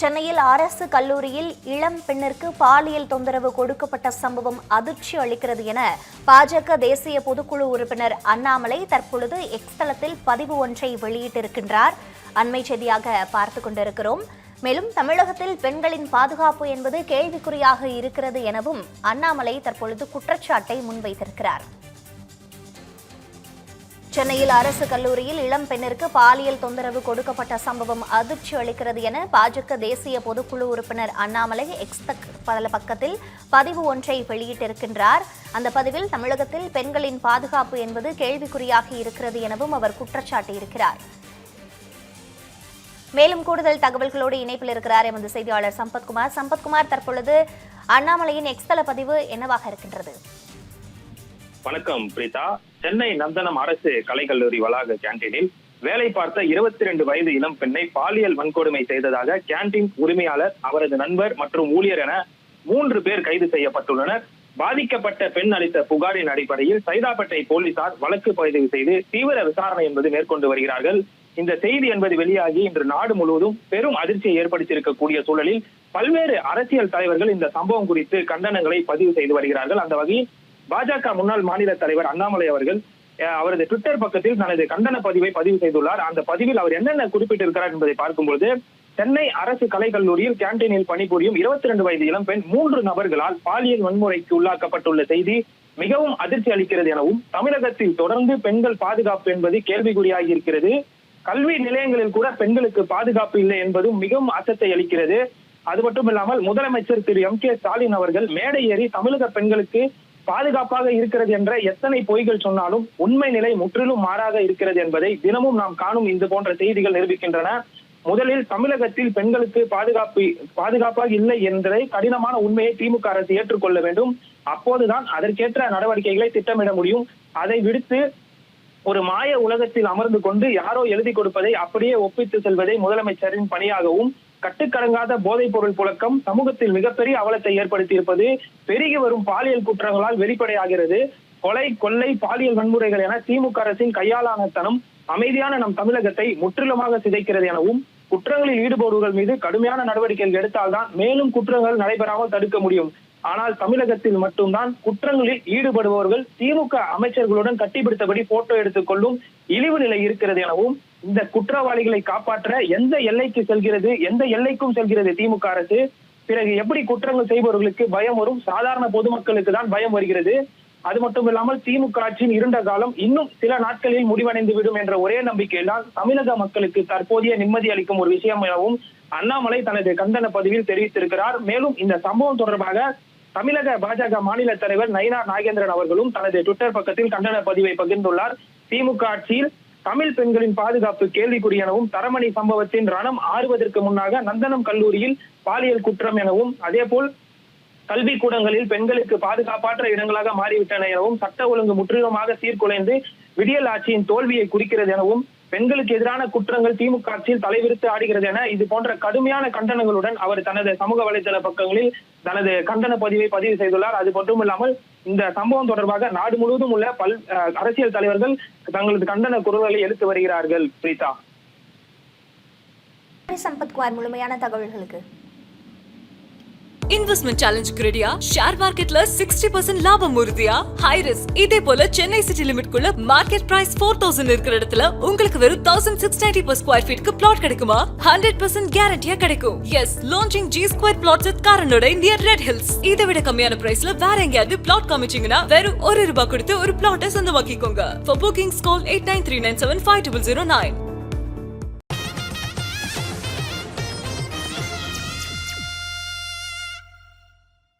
சென்னையில் அரசு கல்லூரியில் இளம் பெண்ணிற்கு பாலியல் தொந்தரவு கொடுக்கப்பட்ட சம்பவம் அதிர்ச்சி அளிக்கிறது என பாஜக தேசிய பொதுக்குழு உறுப்பினர் அண்ணாமலை தற்பொழுது எக்ஸ் தளத்தில் பதிவு ஒன்றை வெளியிட்டிருக்கின்றார். அண்மை செய்தியாக பார்த்துக் கொண்டிருக்கிறோம். மேலும் தமிழகத்தில் பெண்களின் பாதுகாப்பு என்பது கேள்விக்குறியாக இருக்கிறது எனவும் அண்ணாமலை தற்பொழுது குற்றச்சாட்டை முன்வைத்திருக்கிறார். சென்னையில் அரசு கல்லூரியில் இளம் பெண்ணிற்கு பாலியல் தொந்தரவு கொடுக்கப்பட்ட சம்பவம் அதிர்ச்சி அளிக்கிறது என பாஜக தேசிய பொதுக்குழு உறுப்பினர் அண்ணாமலை எக்ஸ் பக்கத்தில் பதிவு ஒன்றை வெளியிட்டிருக்கின்றார். அந்த பதிவில் தமிழகத்தில் பெண்களின் பாதுகாப்பு என்பது கேள்விக்குறியாக இருக்கிறது எனவும் அவர் குற்றச்சாட்டியிருக்கிறார். மேலும் கூடுதல் தகவல்களோடு இணைப்பில் இருக்கிறார் எமது செய்தியாளர் சம்பத்குமார். சம்பத்குமார், தற்பொழுது அண்ணாமலையின் எக்ஸ் தள பதிவு என்னவாக இருக்கின்றது? வணக்கம் பிரீதா. சென்னை நந்தனம் அரசு கலைக்கல்லூரி வளாக கேண்டீனில் வேலை பார்த்த 22 வயது இளம் பெண்ணை பாலியல் வன்கொடுமை செய்ததாக கேண்டீன் உரிமையாளர், அவரது நண்பர் மற்றும் ஊழியர் என 3 பேர் கைது செய்யப்பட்டுள்ளனர். பாதிக்கப்பட்ட பெண் அளித்த புகாரின் அடிப்படையில் சைதாப்பேட்டை போலீசார் வழக்கு பதிவு செய்து தீவிர விசாரணை என்பது மேற்கொண்டு வருகிறார்கள். இந்த செய்தி என்பது வெளியாகி இன்று நாடு முழுவதும் பெரும் அதிர்ச்சியை ஏற்படுத்தியிருக்கக்கூடிய சூழலில் பல்வேறு அரசியல் தலைவர்கள் இந்த சம்பவம் குறித்து கண்டனங்களை பதிவு செய்து வருகிறார்கள். அந்த வகையில் பாஜக முன்னாள் மாநில தலைவர் அண்ணாமலை அவர்கள் அவரது ட்விட்டர் பக்கத்தில் தனது கண்டன பதிவை பதிவு செய்துள்ளார். அந்த பதிவில் அவர் என்னென்ன குறிப்பிட்டிருக்கிறார் என்பதை பார்க்கும்போது, சென்னை அரசு கலைக்கல்லூரியில் கேண்டீனில் பணிபுரியும் 22 வயது இளம்பெண் 3 நபர்களால் பாலியல் வன்முறைக்கு உள்ளாக்கப்பட்டுள்ள செய்தி மிகவும் அதிர்ச்சி அளிக்கிறது எனவும், தமிழகத்தில் தொடர்ந்து பெண்கள் பாதுகாப்பு என்பது கேள்விக்குறியாகி இருக்கிறது. கல்வி நிலையங்களில் கூட பெண்களுக்கு பாதுகாப்பு இல்லை என்பதும் மிகவும் அச்சத்தை அளிக்கிறது. அது மட்டுமில்லாமல் முதலமைச்சர் திரு M.K. ஸ்டாலின் அவர்கள் மேடை ஏறி தமிழக பெண்களுக்கு பாதுகாப்பாக இருக்கிறது என்ற எத்தனை பொய்கள் சொன்னாலும் உண்மை நிலை முற்றிலும் மாறாக இருக்கிறது என்பதை தினமும் நாம் காணும் இது போன்ற செய்திகள் நிரூபிக்கின்றன. முதலில் தமிழகத்தில் பெண்களுக்கு பாதுகாப்பாக இல்லை என்பதை கடினமான உண்மையை திமுக அரசு ஏற்றுக்கொள்ள வேண்டும். அப்போதுதான் அதற்கேற்ற நடவடிக்கைகளை திட்டமிட முடியும். அதை விடுத்து ஒரு மாய உலகத்தில் அமர்ந்து கொண்டு யாரோ எழுதி கொடுப்பதை அப்படியே ஒப்பித்து செல்வதை முதலமைச்சரின் பணியாகவும், கட்டுக்கடங்காத போதைப் பொருள் புழக்கம் சமூகத்தில் மிகப்பெரிய அவலத்தை ஏற்படுத்தி இருப்பது பெருகி வரும் பாலியல் குற்றங்களால் வெளிப்படையாகிறது. கொலை, கொள்ளை, பாலியல் வன்முறைகள் என திமுக அரசின் கையாளானத்தனம் அமைதியான நம் தமிழகத்தை முற்றிலுமாக சிதைக்கிறது எனவும், குற்றங்களில் ஈடுபடுவர்கள் மீது கடுமையான நடவடிக்கைகள் எடுத்தால்தான் மேலும் குற்றங்கள் நடைபெறாமல் தடுக்க முடியும். ஆனால் தமிழகத்தில் மட்டும்தான் குற்றங்களில் ஈடுபடுபவர்கள் திமுக அமைச்சர்களுடன் கட்டிப்பிடித்தபடி போட்டோ எடுத்துக் கொள்ளும் இழிவு நிலை இருக்கிறது எனவும், இந்த குற்றவாளிகளை காப்பாற்ற எந்த எல்லைக்கு செல்கிறது, எந்த எல்லைக்கும் செல்கிறது திமுக அரசு. பிறகு எப்படி குற்றங்கள் செய்பவர்களுக்கு பயம் வரும்? சாதாரண பொதுமக்களுக்கு தான் பயம் வருகிறது. அது மட்டும் இல்லாமல் திமுக ஆட்சியின் இருண்ட காலம் இன்னும் சில நாட்களில் முடிவடைந்து விடும் என்ற ஒரே நம்பிக்கையில்தான் தமிழக மக்களுக்கு தற்போதைய நிம்மதி அளிக்கும் ஒரு விஷயம் எனவும் அண்ணாமலை தனது கண்டன பதிவில் தெரிவித்திருக்கிறார். மேலும் இந்த சம்பவம் தொடர்பாக தமிழக பாஜக மாநில தலைவர் நயினார் நாகேந்திரன் அவர்களும் தனது ட்விட்டர் பக்கத்தில் கண்டன பதிவை பகிர்ந்துள்ளார். திமுக ஆட்சியில் தமிழ் பெண்களின் பாதுகாப்பு கேள்விக்குறி எனவும், தரமணி சம்பவத்தின் ரணம் ஆறுவதற்கு முன்னாக நந்தனம் கல்லூரியில் பாலியல் குற்றம் எனவும், அதேபோல் கல்வி கூடங்களில் பெண்களுக்கு பாதுகாப்பற்ற இடங்களாக மாறிவிட்டன எனவும், சட்ட ஒழுங்கு முற்றிலுமாக சீர்குலைந்து விடியல் ஆட்சியின் தோல்வியை குறிக்கிறது எனவும், பெண்களுக்கு எதிரான குற்றங்கள் திமுக ஆட்சியில் தலைவிரித்து ஆடுகிறது என இது போன்ற கடுமையான கண்டனங்களுடன் அவர் தனது சமூக வலைதள பக்கங்களில் தனது கண்டன பதிவை பதிவு செய்துள்ளார். அது மட்டுமில்லாமல் இந்த சம்பவம் தொடர்பாக நாடு முழுவதும் உள்ள அரசியல் தலைவர்கள் தங்களது கண்டன குரல்களை எடுத்து வருகிறார்கள். பிரீதா. சம்பத்குமார், முழுமையான தகவல்களுக்கு. இன்வெஸ்ட்மெண்ட் சேலஞ்சுக்கு ரெடியா? ஷேர் மார்க்கெட்ல 60% லாபம் உறுதியா? High risk. இதே போல சென்னை சிட்டி லிமிட் குள்ள மார்க்கெட் பிரைஸ் 4000 இருக்கிற இடத்துல உங்களுக்கு வெறும் 1690 per square feet க்கு பிளாட் கிடைக்குமா? 100% கேரண்டியா கிடைக்கும். Yes, launching G Square Plots at காரனோட நியர் ரெட் ஹில்ஸ். இதை விட கம்மியான பிரைஸ்ல வேற எங்கயாவது பிளாட் காமிச்சீங்கன்னா வெறும் ₹1 கொடுத்து ஒரு பிளாட்டை சொந்தமாக்கிக்கோங்க. For bookings call 8939750009.